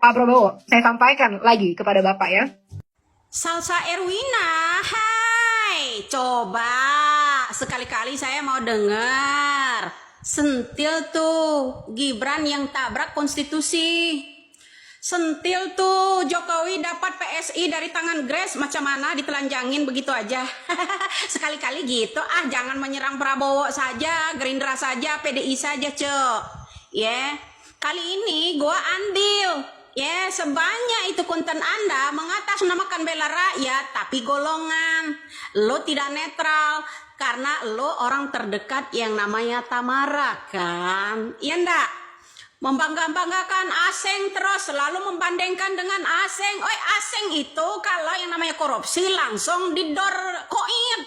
Pak Prabowo, saya sampaikan lagi kepada Bapak ya. Salsa Erwina, hai, coba sekali-kali saya mau dengar. Sentil tuh Gibran yang tabrak konstitusi. Sentil tuh Jokowi dapat PSI dari tangan Grace, macam mana ditelanjangin begitu aja. Sekali-kali gitu, jangan menyerang Prabowo saja, Gerindra saja, PDI saja, Cok. Ya, kali ini gua andil. Ya, sebanyak itu konten Anda mengatasnamakan bela rakyat, tapi golongan. Lo tidak netral, karena lo orang terdekat yang namanya Tamara, kan? Iya ndak? Membangga-banggakan Aseng terus, selalu membandingkan dengan Aseng. Oi, Aseng itu kalau yang namanya korupsi langsung didor koin.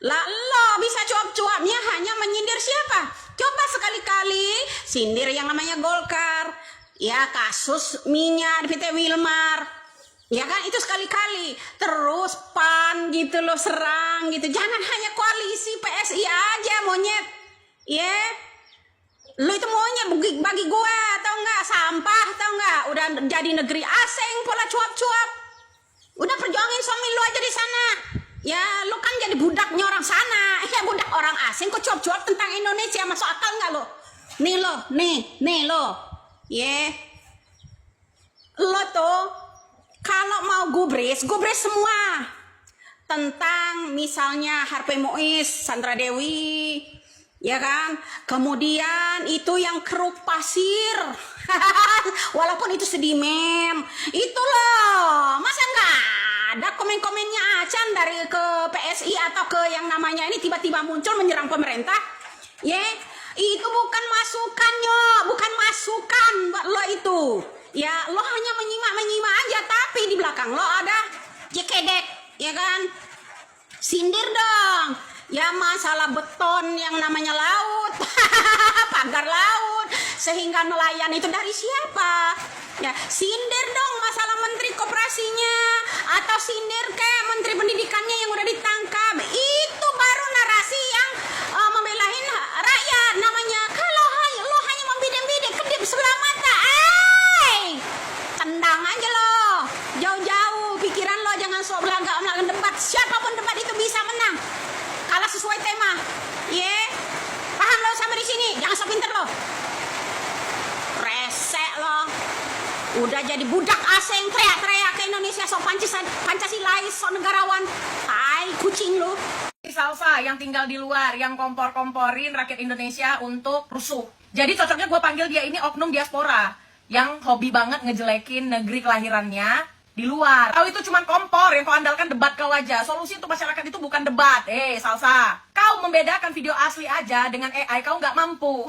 Lah lo bisa cuap-cuapnya hanya menyindir siapa? Coba sekali-kali sindir yang namanya Golkar. Ya, kasus minyak PT Wilmar. Ya kan, itu sekali-kali. Terus PAN gitu loh, serang gitu. Jangan hanya koalisi PSI aja, monyet. Ya, lu itu monyet bagi gue, tau nggak? Sampah, tau nggak? Udah jadi negeri asing pola cuap-cuap. Udah perjuangin suami lu aja di sana. Ya, lu kan jadi budaknya orang sana. Ya, budak orang asing kok cuap-cuap tentang Indonesia, masuk akal nggak lo? Nih lo, nih lo. Ya, lo tuh kalau mau gubris semua tentang misalnya Harvey Mois, Sandra Dewi, ya kan? Kemudian itu yang keruk pasir, walaupun itu sedih mem, itu loh, masa nggak ada komen-komennya Acan dari ke PSI atau ke yang namanya ini tiba-tiba muncul menyerang pemerintah, ya? Itu bukan masukan, bukan masukan buat lo itu. Ya, lo hanya menyimak aja, tapi di belakang lo ada jekedek, ya kan? Sindir dong. Ya, masalah beton yang namanya laut, pagar laut, sehingga nelayan itu dari siapa? Ya, sindir dong masalah menteri koperasinya, atau sindir kayak menteri pendidikannya yang udah ditangkap. Itu baru narasi yang membelain rakyat namanya. Kalau lo hanya membidik-bidik kedip sebelah mata, tendang aja lo jauh-jauh. Pikiran lo jangan sok belagak melakukan debat. Siapapun debat itu bisa menang kalau sesuai tema. Paham lo sampai di sini? Jangan sok pinter lo. Resek lo. Udah jadi budak asing, teriak-teriak ke Indonesia, sok Pancasilais, sok negarawan. Hai kucing lo. Salsa yang tinggal di luar, yang kompor-komporin rakyat Indonesia untuk rusuh. Jadi cocoknya gue panggil dia ini oknum diaspora yang hobi banget ngejelekin negeri kelahirannya di luar. Kau itu cuma kompor yang kau andalkan debat kau aja. Solusi untuk masyarakat itu bukan debat. Salsa, kau membedakan video asli aja dengan AI kau nggak mampu.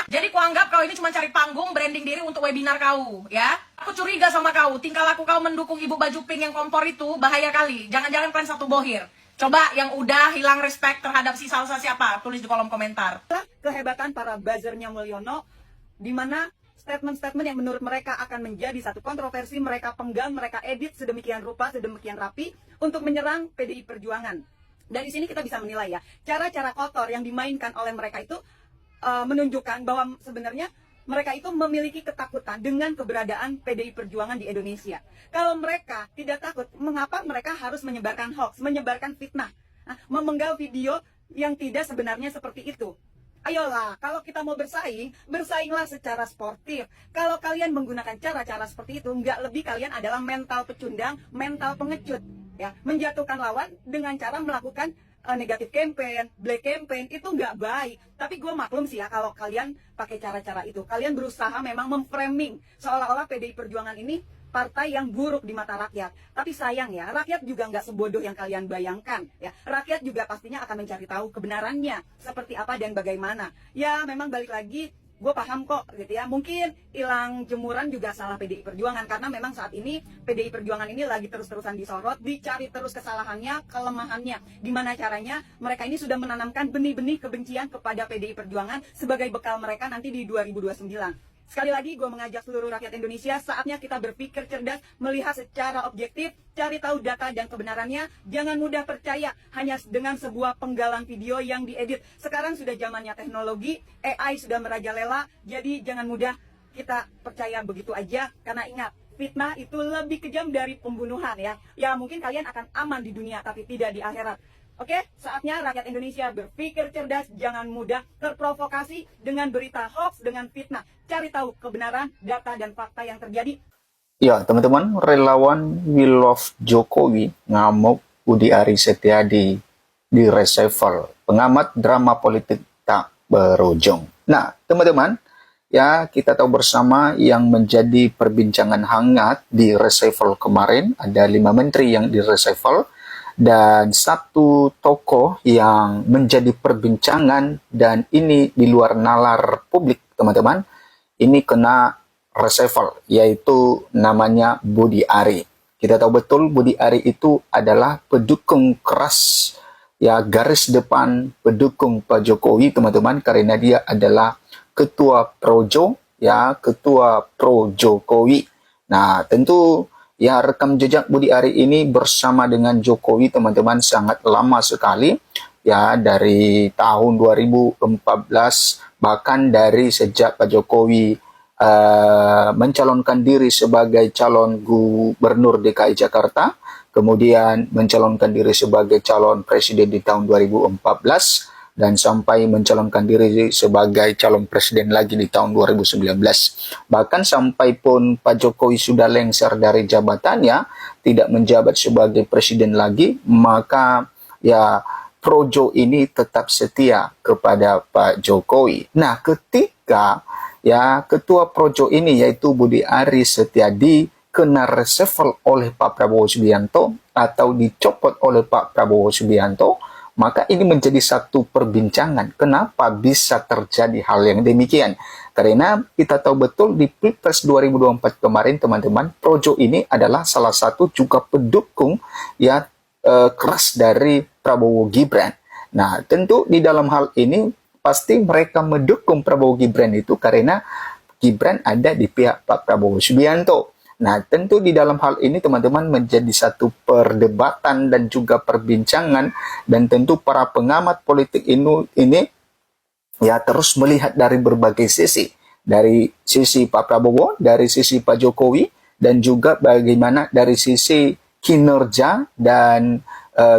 Jadi kau anggap kau ini cuma cari panggung branding diri untuk webinar kau, ya? Aku curiga sama kau, tingkah laku kau mendukung ibu baju pink yang kompor itu bahaya kali. Jangan-jangan kalian satu bohir. Coba yang udah hilang respect terhadap si Salsa siapa? Tulis di kolom komentar. Kehebatan para buzzernya Mulyono, di mana statement-statement yang menurut mereka akan menjadi satu kontroversi, mereka penggal, mereka edit sedemikian rupa, sedemikian rapi untuk menyerang PDI Perjuangan. Dari sini kita bisa menilai ya, cara-cara kotor yang dimainkan oleh mereka itu menunjukkan bahwa sebenarnya mereka itu memiliki ketakutan dengan keberadaan PDI Perjuangan di Indonesia. Kalau mereka tidak takut, mengapa mereka harus menyebarkan hoax, menyebarkan fitnah, memenggal video yang tidak sebenarnya seperti itu? Ayolah, kalau kita mau bersaing, bersainglah secara sportif. Kalau kalian menggunakan cara-cara seperti itu, nggak lebih kalian adalah mental pecundang, mental pengecut, ya, menjatuhkan lawan dengan cara melakukan negatif campaign, black campaign, itu nggak baik. Tapi gue maklum sih ya kalau kalian pakai cara-cara itu. Kalian berusaha memang memframing seolah-olah PDI Perjuangan ini partai yang buruk di mata rakyat. Tapi sayang ya, rakyat juga nggak sebodoh yang kalian bayangkan. Ya, rakyat juga pastinya akan mencari tahu kebenarannya seperti apa dan bagaimana. Ya, memang balik lagi, gue paham kok gitu ya, mungkin hilang jemuran juga salah PDI Perjuangan, karena memang saat ini PDI Perjuangan ini lagi terus-terusan disorot, dicari terus kesalahannya, kelemahannya. Gimana caranya mereka ini sudah menanamkan benih-benih kebencian kepada PDI Perjuangan sebagai bekal mereka nanti di 2029. Sekali lagi gue mengajak seluruh rakyat Indonesia, saatnya kita berpikir cerdas, melihat secara objektif, cari tahu data dan kebenarannya. Jangan mudah percaya hanya dengan sebuah penggalan video yang diedit. Sekarang sudah zamannya teknologi, AI sudah merajalela, jadi jangan mudah kita percaya begitu aja, karena ingat, fitnah itu lebih kejam dari pembunuhan ya. Ya mungkin kalian akan aman di dunia tapi tidak di akhirat. Oke, saatnya rakyat Indonesia berpikir cerdas, jangan mudah terprovokasi dengan berita hoax, dengan fitnah. Cari tahu kebenaran, data dan fakta yang terjadi. Ya, teman-teman, relawan We Love Jokowi ngamuk Budi Ari Setiadi di reshuffle. Pengamat drama politik tak berujung. Nah, teman-teman, ya kita tahu bersama yang menjadi perbincangan hangat di reshuffle kemarin, ada 5 menteri yang di reshuffle, dan satu tokoh yang menjadi perbincangan dan ini di luar nalar publik, teman-teman, ini kena reshuffle, yaitu namanya Budi Ari. Kita tahu betul Budi Ari itu adalah pendukung keras, ya garis depan pendukung Pak Jokowi, teman-teman, karena dia adalah ketua Projo, ya ketua Pro Jokowi. Nah, tentu ya rekam jejak Budi Ari ini bersama dengan Jokowi, teman-teman, sangat lama sekali, ya dari tahun 2014, bahkan dari sejak Pak Jokowi mencalonkan diri sebagai calon gubernur DKI Jakarta, kemudian mencalonkan diri sebagai calon presiden di tahun 2014, dan sampai mencalonkan diri sebagai calon presiden lagi di tahun 2019. Bahkan sampai pun Pak Jokowi sudah lengser dari jabatannya, tidak menjabat sebagai presiden lagi, maka ya Projo ini tetap setia kepada Pak Jokowi. Nah, ketika ya ketua Projo ini yaitu Budi Ari Setiadi kena reshuffle oleh Pak Prabowo Subianto atau dicopot oleh Pak Prabowo Subianto, maka ini menjadi satu perbincangan. Kenapa bisa terjadi hal yang demikian? Karena kita tahu betul di Pilpres 2024 kemarin, teman-teman, Projo ini adalah salah satu juga pendukung ya keras dari Prabowo Gibran. Nah, tentu di dalam hal ini pasti mereka mendukung Prabowo Gibran itu karena Gibran ada di pihak Pak Prabowo Subianto. Nah, tentu di dalam hal ini teman-teman menjadi satu perdebatan dan juga perbincangan, dan tentu para pengamat politik ini ya terus melihat dari berbagai sisi. Dari sisi Pak Prabowo, dari sisi Pak Jokowi, dan juga bagaimana dari sisi kinerja dan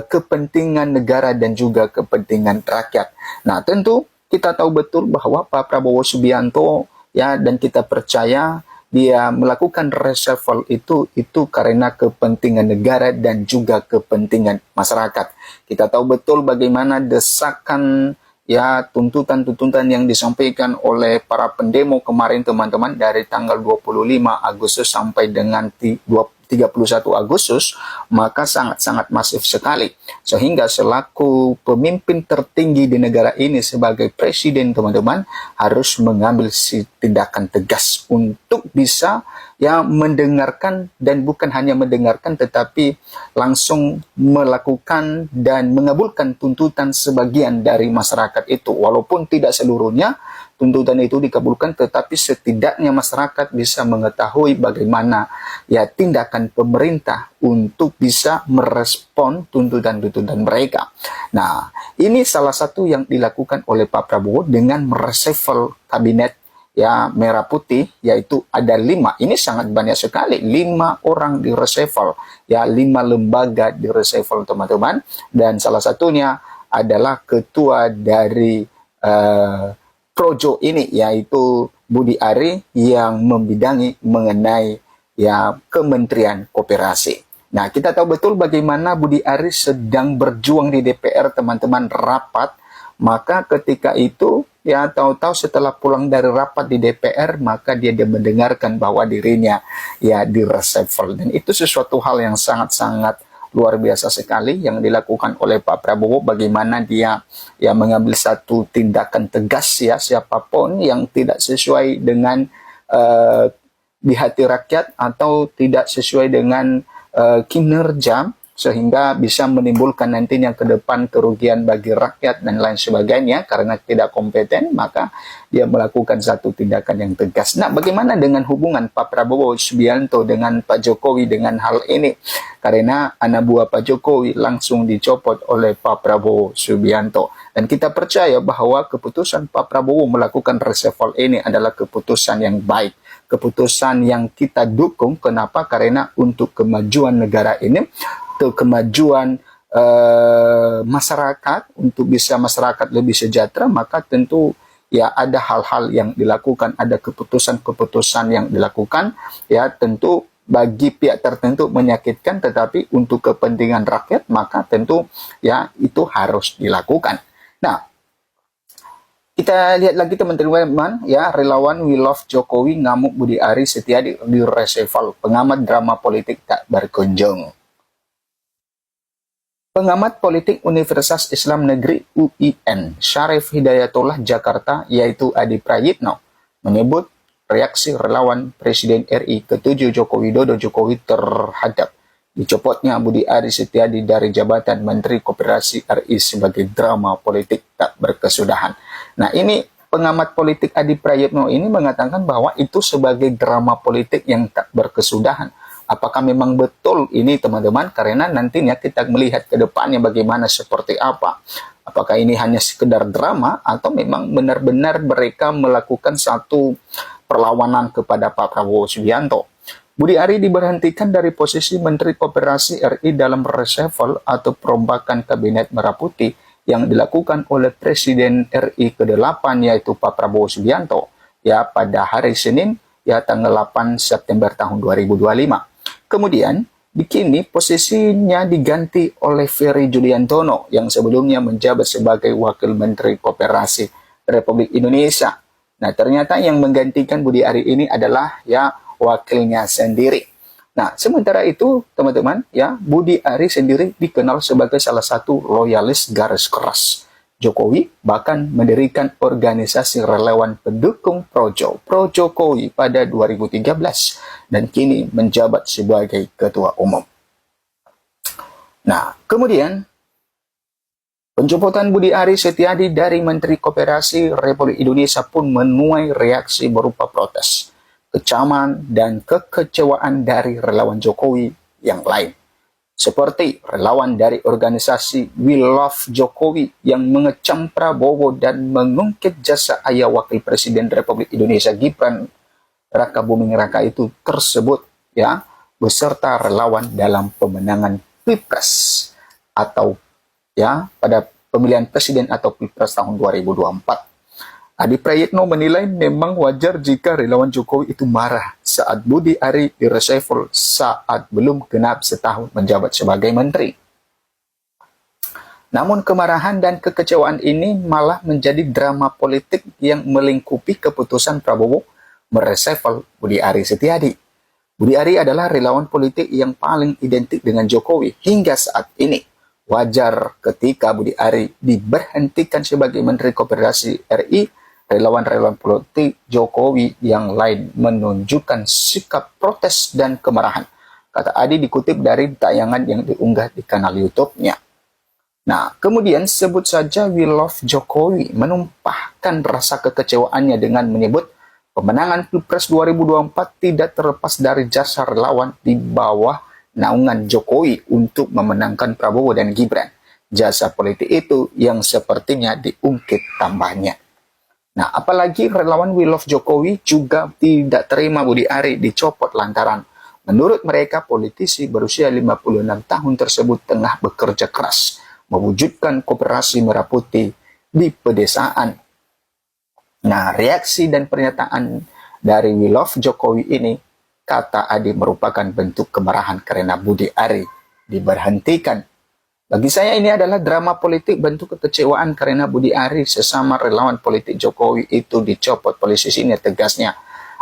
kepentingan negara dan juga kepentingan rakyat. Nah, tentu kita tahu betul bahwa Pak Prabowo Subianto ya, dan kita percaya dia melakukan reshuffle itu karena kepentingan negara dan juga kepentingan masyarakat. Kita tahu betul bagaimana desakan ya tuntutan-tuntutan yang disampaikan oleh para pendemo kemarin, teman-teman, dari tanggal 25 Agustus sampai dengan 31 Agustus, maka sangat-sangat masif sekali. Sehingga selaku pemimpin tertinggi di negara ini sebagai presiden, teman-teman, harus mengambil tindakan tegas untuk bisa ya mendengarkan, dan bukan hanya mendengarkan tetapi langsung melakukan dan mengabulkan tuntutan sebagian dari masyarakat itu. Walaupun tidak seluruhnya tuntutan itu dikabulkan, tetapi setidaknya masyarakat bisa mengetahui bagaimana ya tindakan pemerintah untuk bisa merespon tuntutan-tuntutan mereka. Nah, ini salah satu yang dilakukan oleh Pak Prabowo dengan mereshuffle kabinet ya merah putih, yaitu ada 5. Ini sangat banyak sekali, 5 orang di reshuffle, ya 5 lembaga di reshuffle, teman-teman, dan salah satunya adalah ketua dari Projo ini, yaitu Budi Ari, yang membidangi mengenai ya Kementerian Koperasi. Nah, kita tahu betul bagaimana Budi Ari sedang berjuang di DPR, teman-teman, rapat. Maka ketika itu ya tahu-tahu setelah pulang dari rapat di DPR, maka dia mendengarkan bahwa dirinya ya di reshuffle, dan itu sesuatu hal yang sangat-sangat luar biasa sekali yang dilakukan oleh Pak Prabowo, bagaimana dia ya mengambil satu tindakan tegas ya siapapun yang tidak sesuai dengan di hati rakyat atau tidak sesuai dengan kinerja, sehingga bisa menimbulkan nantinya ke depan kerugian bagi rakyat dan lain sebagainya karena tidak kompeten, maka dia melakukan satu tindakan yang tegas. Nah, bagaimana dengan hubungan Pak Prabowo Subianto dengan Pak Jokowi dengan hal ini? Karena anak buah Pak Jokowi langsung dicopot oleh Pak Prabowo Subianto. Dan kita percaya bahwa keputusan Pak Prabowo melakukan reshuffle ini adalah keputusan yang baik. keputusan yang kita dukung. Kenapa? Karena untuk kemajuan negara ini, untuk kemajuan masyarakat, untuk bisa masyarakat lebih sejahtera, maka tentu ya ada hal-hal yang dilakukan, ada keputusan-keputusan yang dilakukan, ya tentu bagi pihak tertentu menyakitkan, tetapi untuk kepentingan rakyat maka tentu ya itu harus dilakukan. Nah, kita lihat lagi teman-teman ya, relawan We Love Jokowi ngamuk Budi Ari Setiadi di reshuffle, pengamat drama politik tak berkunjung. Pengamat politik Universitas Islam Negeri UIN, Syarif Hidayatullah Jakarta, yaitu Adi Prayitno, menyebut reaksi relawan Presiden RI ke-7 Joko Widodo Jokowi terhadap dicopotnya Budi Ari Setiadi dari jabatan Menteri Koperasi RI sebagai drama politik tak berkesudahan. Nah, ini pengamat politik Adi Prayitno ini mengatakan bahwa itu sebagai drama politik yang tak berkesudahan. Apakah memang betul ini teman-teman? Karena nantinya kita melihat ke depannya bagaimana, seperti apa. Apakah ini hanya sekedar drama atau memang benar-benar mereka melakukan satu perlawanan kepada Pak Prabowo Subianto. Budi Ari diberhentikan dari posisi Menteri Koperasi RI dalam reshuffle atau perombakan Kabinet Merah Putih yang dilakukan oleh Presiden RI ke-8 yaitu Pak Prabowo Subianto ya pada hari Senin ya tanggal 8 September tahun 2025. Kemudian, kini posisinya diganti oleh Ferry Juliantono yang sebelumnya menjabat sebagai Wakil Menteri Koperasi Republik Indonesia. Nah, ternyata yang menggantikan Budi Ari ini adalah ya wakilnya sendiri. Nah, sementara itu, teman-teman, ya Budi Ari sendiri dikenal sebagai salah satu loyalis garis keras Jokowi, bahkan mendirikan organisasi relawan pendukung Pro-Jokowi pada 2013 dan kini menjabat sebagai ketua umum. Nah, kemudian pencopotan Budi Ari Setiadi dari Menteri Koperasi Republik Indonesia pun menuai reaksi berupa protes, kecaman, dan kekecewaan dari relawan Jokowi yang lain. Seperti relawan dari organisasi We Love Jokowi yang mengecam Prabowo dan mengungkit jasa ayah Wakil Presiden Republik Indonesia Gibran Raka Buming Raka itu tersebut ya beserta relawan dalam pemenangan Pilpres atau ya pada pemilihan presiden atau Pilpres tahun 2024. Adi Prayitno menilai memang wajar jika relawan Jokowi itu marah saat Budi Ari di reshuffle saat belum genap setahun menjabat sebagai menteri. Namun kemarahan dan kekecewaan ini malah menjadi drama politik yang melingkupi keputusan Prabowo mereshuffle Budi Ari Setiadi. Budi Ari adalah relawan politik yang paling identik dengan Jokowi hingga saat ini. Wajar ketika Budi Ari diberhentikan sebagai Menteri Koperasi RI, relawan-relawan politik Jokowi yang lain menunjukkan sikap protes dan kemarahan. Kata Adi dikutip dari tayangan yang diunggah di kanal YouTube-nya. Nah, kemudian sebut saja We Love Jokowi menumpahkan rasa kekecewaannya dengan menyebut pemenangan Pilpres 2024 tidak terlepas dari jasa relawan di bawah naungan Jokowi untuk memenangkan Prabowo dan Gibran. Jasa politik itu yang sepertinya diungkit tambahnya. Nah, apalagi relawan We Love Jokowi juga tidak terima Budi Ari dicopot lantaran menurut mereka politisi berusia 56 tahun tersebut tengah bekerja keras mewujudkan Koperasi Merah Putih di pedesaan. Nah, reaksi dan pernyataan dari We Love Jokowi ini, kata Adi, merupakan bentuk kemarahan karena Budi Ari diberhentikan. Bagi saya ini adalah drama politik bentuk kekecewaan karena Budi Ari sesama relawan politik Jokowi itu dicopot posisinya, tegasnya.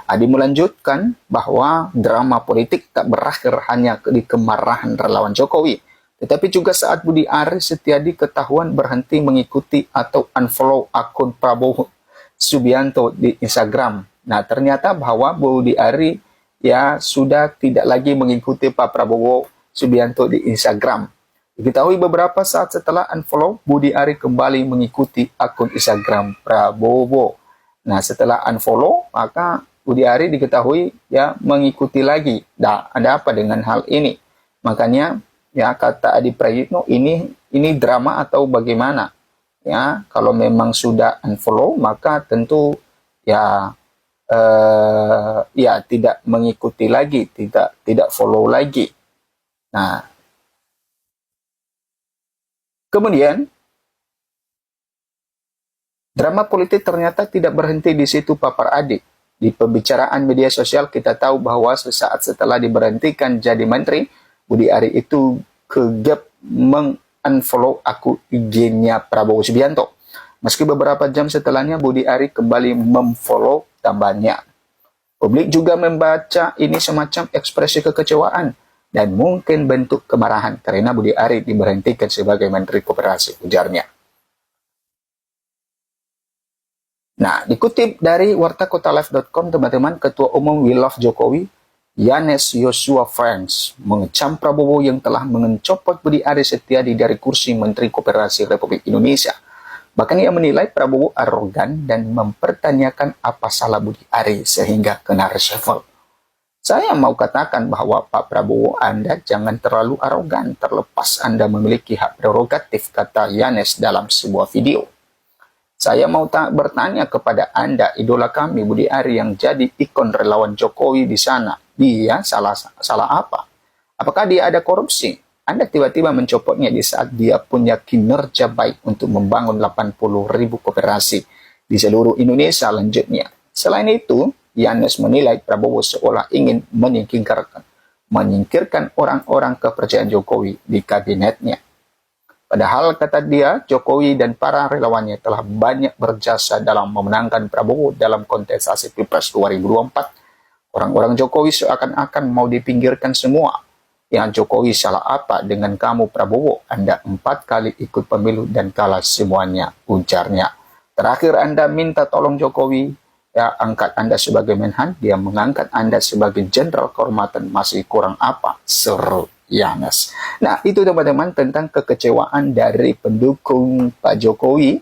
Adi melanjutkan bahwa drama politik tak berakhir hanya di kemarahan relawan Jokowi, tetapi juga saat Budi Ari Setiadi ketahuan berhenti mengikuti atau unfollow akun Prabowo Subianto di Instagram. Nah, ternyata bahwa Budi Ari ya sudah tidak lagi mengikuti Pak Prabowo Subianto di Instagram. Diketahui beberapa saat setelah unfollow, Budi Ari kembali mengikuti akun Instagram Prabowo. Nah, setelah unfollow, maka Budi Ari diketahui ya mengikuti lagi. Nah, ada apa dengan hal ini? Makanya ya kata Adi Prayitno ini drama atau bagaimana? Ya, kalau memang sudah unfollow, maka tentu ya ya tidak mengikuti lagi, tidak follow lagi. Nah, kemudian drama politik ternyata tidak berhenti di situ, Papar Adik. Di pembicaraan media sosial kita tahu bahwa sesaat setelah diberhentikan jadi menteri, Budi Ari itu kegap meng-unfollow akun IG-nya Prabowo Subianto. Meski beberapa jam setelahnya Budi Ari kembali memfollow tambahnya. Publik juga membaca ini semacam ekspresi kekecewaan dan mungkin bentuk kemarahan karena Budi Ari diberhentikan sebagai Menteri Koperasi, ujarnya. Nah, dikutip dari wartakotalive.com, teman-teman, Ketua Umum We Love Jokowi, Yanes Joshua Franks, mengecam Prabowo yang telah mencopot Budi Ari Setiadi dari kursi Menteri Koperasi Republik Indonesia. Bahkan ia menilai Prabowo arogan dan mempertanyakan apa salah Budi Ari sehingga kena reshuffle. Saya mau katakan bahwa Pak Prabowo, Anda jangan terlalu arogan terlepas Anda memiliki hak prerogatif, kata Yanes dalam sebuah video. Saya mau bertanya kepada Anda, idola kami Budi Ari yang jadi ikon relawan Jokowi di sana, dia salah apa? Apakah dia ada korupsi? Anda tiba-tiba mencopotnya di saat dia punya kinerja baik untuk membangun 80.000 koperasi di seluruh Indonesia, lanjutnya. Selain itu, Yanes menilai Prabowo seolah ingin menyingkirkan orang-orang kepercayaan Jokowi di kabinetnya. Padahal, kata dia, Jokowi dan para relawannya telah banyak berjasa dalam memenangkan Prabowo dalam kontestasi Pilpres 2024. Orang-orang Jokowi seakan-akan mau dipinggirkan semua. Yang Jokowi salah apa dengan kamu Prabowo? Anda 4 kali ikut pemilu dan kalah semuanya, ujarnya. Terakhir Anda minta tolong Jokowi, ya angkat Anda sebagai Menhan, dia mengangkat Anda sebagai Jenderal Kehormatan, masih kurang apa? Seru Yanes. Nah, itu teman-teman tentang kekecewaan dari pendukung Pak Jokowi,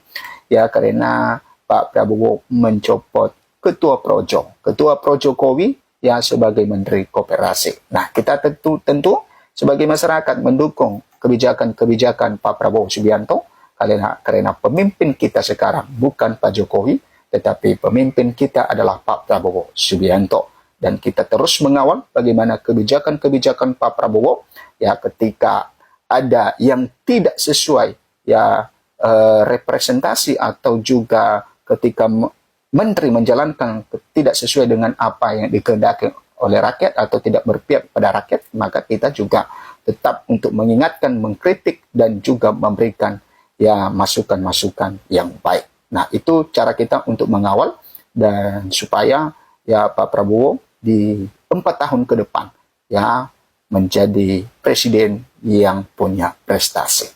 ya karena Pak Prabowo mencopot Ketua Pro Jokowi, ya sebagai Menteri Koperasi. Nah, kita tentu sebagai masyarakat mendukung kebijakan-kebijakan Pak Prabowo Subianto karena pemimpin kita sekarang bukan Pak Jokowi, tetapi pemimpin kita adalah Pak Prabowo Subianto. Dan kita terus mengawal bagaimana kebijakan-kebijakan Pak Prabowo, ya ketika ada yang tidak sesuai, ya representasi atau juga ketika menteri menjalankan tidak sesuai dengan apa yang dikehendaki oleh rakyat atau tidak berpihak pada rakyat, maka kita juga tetap untuk mengingatkan, mengkritik, dan juga memberikan ya masukan-masukan yang baik. Nah, itu cara kita untuk mengawal dan supaya ya Pak Prabowo di 4 tahun ke depan ya menjadi presiden yang punya prestasi.